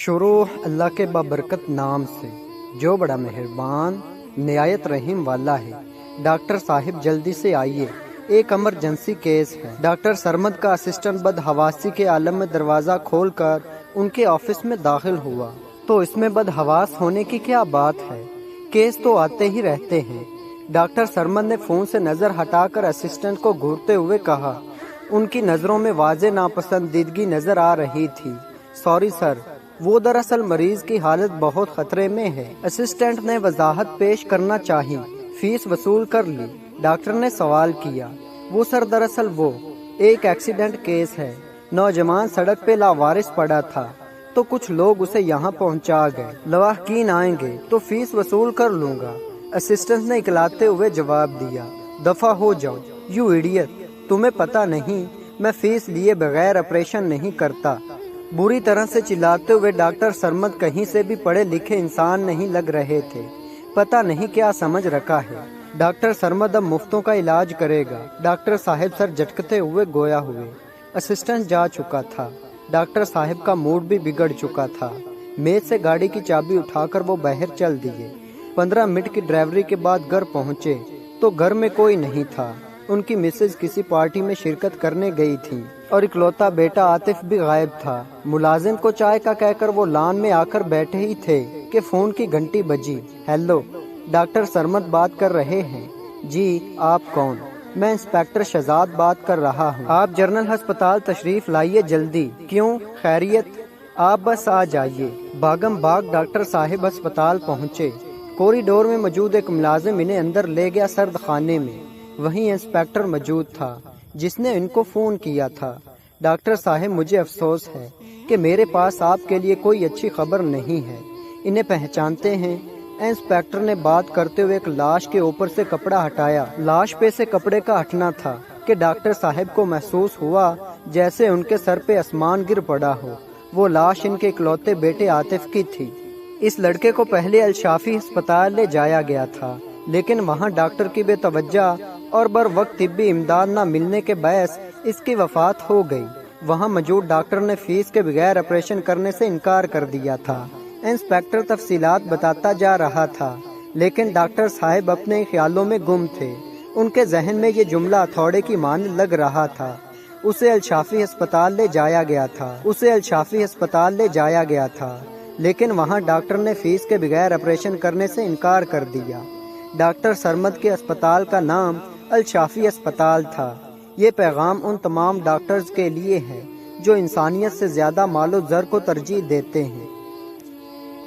شروع اللہ کے بابرکت نام سے جو بڑا مہربان نہایت رحیم والا ہے۔ ڈاکٹر صاحب جلدی سے آئیے، ایک ایمرجنسی کیس ہے۔ ڈاکٹر سرمد کا اسسٹنٹ بدحواسی کے عالم میں دروازہ کھول کر ان کے آفس میں داخل ہوا تو اس میں بدحواس ہونے کی کیا بات ہے، کیس تو آتے ہی رہتے ہیں۔ ڈاکٹر سرمد نے فون سے نظر ہٹا کر اسسٹنٹ کو گھورتے ہوئے کہا۔ ان کی نظروں میں واضح ناپسندیدگی نظر آ رہی تھی۔ سوری سر، وہ دراصل مریض کی حالت بہت خطرے میں ہے۔ اسسٹنٹ نے وضاحت پیش کرنا چاہی۔ فیس وصول کر لی؟ ڈاکٹر نے سوال کیا۔ وہ سر دراصل وہ ایک ایکسیڈنٹ کیس ہے، نوجوان سڑک پہ لاوارث پڑا تھا تو کچھ لوگ اسے یہاں پہنچا گئے، لواحقین آئیں گے تو فیس وصول کر لوں گا۔ اسسٹنٹ نے اکلاتے ہوئے جواب دیا، دفع ہو جاؤ یو ایڈیٹ، تمہیں پتہ نہیں میں فیس لیے بغیر آپریشن نہیں کرتا۔ بری طرح سے چلاتے ہوئے ڈاکٹر سرمد کہیں سے بھی پڑھے لکھے انسان نہیں لگ رہے تھے، پتہ نہیں کیا سمجھ رکھا ہے۔ ڈاکٹر سرمد اب مفتوں کا علاج کرے گا۔ ڈاکٹر صاحب سر جھٹکتے ہوئے گویا ہوئے۔ اسسٹنٹ جا چکا تھا، ڈاکٹر صاحب کا موڈ بھی بگڑ چکا تھا۔ میز سے گاڑی کی چابی اٹھا کر وہ باہر چل دیے۔ 15 منٹ کی ڈرائیوری کے بعد گھر پہنچے تو گھر میں کوئی نہیں تھا۔ ان کی مسز کسی پارٹی میں شرکت کرنے گئی تھی اور اکلوتا بیٹا عاطف بھی غائب تھا۔ ملازم کو چائے کا کہہ کر وہ لان میں آ کر بیٹھے ہی تھے کہ فون کی گھنٹی بجی۔ ہیلو، ڈاکٹر سرمد بات کر رہے ہیں؟ جی، آپ کون؟ میں انسپیکٹر شہزاد بات کر رہا ہوں۔ آپ جنرل ہسپتال تشریف لائیے جلدی۔ کیوں، خیریت؟ آپ بس آ جائیے۔ بھاگم بھاگ ڈاکٹر صاحب ہسپتال پہنچے۔ کوریڈور میں موجود ایک ملازم انہیں اندر لے گیا سرد خانے میں۔ وہیں انسپیکٹر موجود تھا جس نے ان کو فون کیا تھا۔ ڈاکٹر صاحب، مجھے افسوس ہے کہ میرے پاس آپ کے لیے کوئی اچھی خبر نہیں ہے۔ انہیں پہچانتے ہیں؟ انسپیکٹر نے بات کرتے ہوئے ایک لاش کے اوپر سے کپڑا ہٹایا۔ لاش پہ سے کپڑے کا ہٹنا تھا کہ ڈاکٹر صاحب کو محسوس ہوا جیسے ان کے سر پہ آسمان گر پڑا ہو۔ وہ لاش ان کے اکلوتے بیٹے عاطف کی تھی۔ اس لڑکے کو پہلے الشافی ہسپتال لے جایا گیا تھا، لیکن وہاں ڈاکٹر کی بے توجہ اور بر وقت طبی امداد نہ ملنے کے باعث اس کی وفات ہو گئی۔ وہاں موجود ڈاکٹر نے فیس کے بغیر آپریشن کرنے سے انکار کر دیا تھا۔ انسپیکٹر تفصیلات بتاتا جا رہا تھا، لیکن ڈاکٹر صاحب اپنے خیالوں میں گم تھے۔ ان کے ذہن میں یہ جملہ ہتھوڑے کی مانند لگ رہا تھا۔ اسے الشافی ہسپتال لے جایا گیا تھا، لیکن وہاں ڈاکٹر نے فیس کے بغیر آپریشن کرنے سے انکار کر دیا۔ ڈاکٹر سرمد کے اسپتال کا نام الشافی اسپتال تھا۔ یہ پیغام ان تمام ڈاکٹرز کے لیے ہے جو انسانیت سے زیادہ مال و زر کو ترجیح دیتے ہیں۔